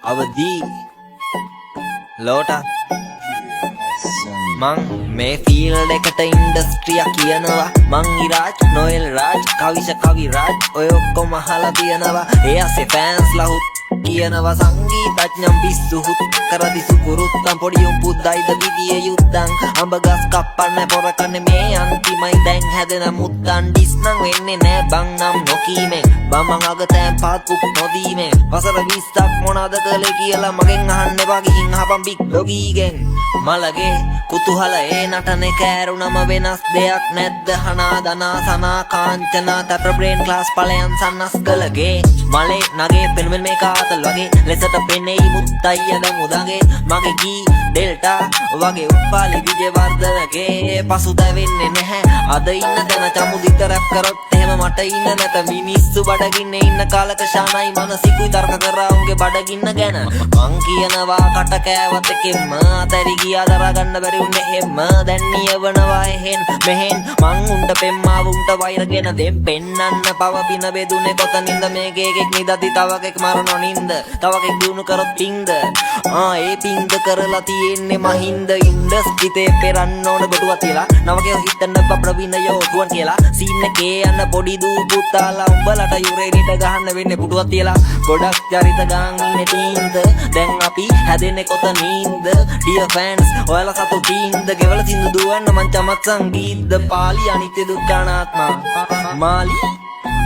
අවදී ලෝටා මං මේ ෆීල්ඩ් එකට ඉන්ඩස්ට්‍රියක් කියනවා මං ඉරාජ් නොයල් රාජ් කවිෂ කවි රාජ් ඔය ඔක්කොම අහලා තියෙනවා ඒ අසේ ෆෑන්ස් ලහුත් කියනවා සංගීතඥම් පිස්සුහුත් කරදි සුකුරුත්තම් පොඩි උම්පුද්දයිද විදිය යුද්දන් අඹ ගස් කප්පන්න පොරකන්නේ මේ අන්තිමයි දැන් හැදෙන මුත්තන් ඩිස් නම් වෙන්නේ නෑ බං නම් නොකීමෙන් බමං අගතෑන් පාත් උක් නොදීමෙන් වසර 20ක් මොනවද කළේ කියලා මගෙන් අහන්න එපා ගිහින් අහපන් බිග් ඩොගීගෙන් මලගේ කුතුහල ඒ නටනේ කෑරුණම වෙනස් දෙයක් නැද්ද හනා දනා සනා කාංචනා තප බ්‍රේන් ක්ලාස් ඵලයන් සන්නස් කළගේ මලේ නගේ පෙනුමෙන් මේ කාතල් වගේ ලෙසට පෙනෙයි මුත්තයි අද මුදගේ මගේ ගී ඩෙල්ටා වගේ උපාලි විජේවර්ධනගේ පසුතැවෙන්නේ නැහැ අද ඉන්න තැන චමුදිත රැප් කරොත් එහෙම මට ඉන්න නැත මිනිස්සු බඩගින්නේ ඉන්න කාලක ශානයි මනසිකුයි තර්ක කරා උන්ගේ බඩගින්න ගැන මං කියනවා කට කෑවත් එකෙන්ම අතරි ගියා දරා ගන්න බැරි උන්නේ එහෙම දැන් නියවනවා එහෙන් මෙහෙන් මං උන්ට පෙම්මාව උන්ට වෛරගෙන දෙම් පෙන්නන්න පව පින බෙදුනේ කොතනින්ද මේකේ එකෙක් නිදති තව එකෙක් මරනෝ නින්ද තව එකෙක් දිනු කරොත් පින්ද ඒ පින්ද කරලා තියෙන්නේ මහින්ද ඉන්ඩස්ට්‍රිතේ පෙරන්න ඕන බටුවක් තියලා නවකේ හිටන්න ප්‍රවීණයෝ ටුවන් කියලා සීන් එකේ යන පොඩි දූ පුතාලා උඹලට යුරේනිට ගහන්න වෙන්නේ පුටුවක් තියලා ගොඩක් චරිත ගාන් ඉන්නේ තීන්ද දැන් අපි හැදෙන්නේ කොතනින්ද ඩියර් ෆෑන්ස් ඔයාලා සතු තීන්ද ගෙවල සින්දු දුවන්න මං චමත් සංගීත පාලි අනිත්‍ය දුක්ඛ අනාත්මා මාලි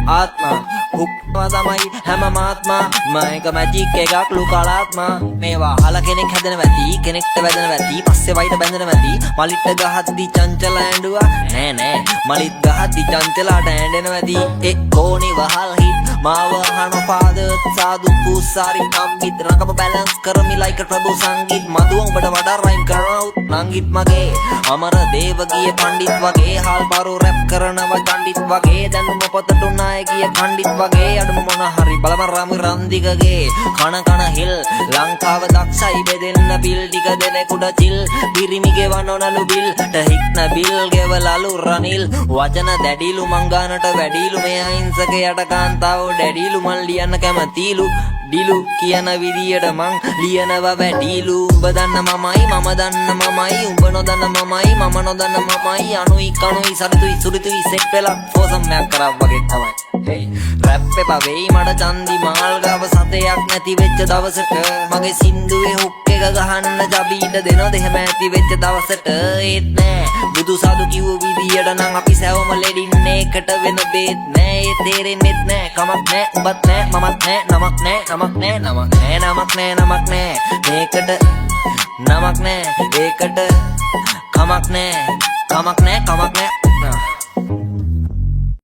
ආත්මා හුක්වා තමයි හැම මාත්මා මයික මැජික් එකක් ලුකලාත්මා මේවා අහලා කෙනෙක් හැදෙන වැටි කෙනෙක්ට වැදෙන වැටි පස්සේ වයිට බැඳෙන වැටි මලිට ගහද්දි චංචල ඇඬුවා නෑ නෑ මලිත් ගහද්දි චංචලට ඇඬෙන වැටි ඒ කෝණි වහල් හිට මාව අහන ෆාදර් සාදු කුසාරි අම්බිත් රකප බැලන්ස් කරමි ලයික් ප්‍රභු සංගීත් මදුව උඹට වඩා රයිම් කරනවුත් නංගිත් මගේ අමර දේවගිය පණ්ඩිත් වගේ හාල් බාරු රැප් කරනවා චණ්ඩිත් වගේ දැනුම පොතට උනාය ගිය කණ්ඩිත් වගේ අඩුම මොන හරි බලම රාමි රන්දිකගේ කන හිල් ලංකාව දක්ෂයි බෙදෙන්න බිල් ටික දෙනෙකුට චිල් බිරිමිගේ වනොනලු බිල් ටහික්න බිල් ගෙවලලු රනිල් වචන දැඩිලු මංගානට වැඩිලු මේ අහිංසක යට කාන්තාව ඩැඩිලු මන් ලියන්න කැමතිලු ඩිලු කියන විදියට මං ලියනවා වැඩිලු උඹ දන්න මමයි මම දන්න මමයි උඹ නොදන්න මමයි මම නොදන්න මමයි අනුයි කනුයි සරිතුයි සුරිතුයි සෙට් වෙලා ෆෝසම් මෑක් කරා වගේ තමයි රැප් එපා වෙයි මට චන්දි මාල් ගාව සතයක් නැති වෙච්ච දවසට මගේ සින්දුවේ හුක් එක ගහන්න ජබීට දෙනවද එහෙම ඇති වෙච්ච දවසට ඒත් නෑ බුදු සාදු කිව්ව විදියට නම් අපි සෑවම ලෙඩින්නේ එකට වෙන බේත් නෑ ඒ තේරෙන්නෙත් නෑ කමක් නෑ උඹත් නෑ මමත් නෑ නමක් නෑ නමක් නෑ නමක් නෑ නමක් නෑ නමක් නෑ මේකට නමක් නෑ ඒකට කමක් නෑ කමක් නෑ කමක්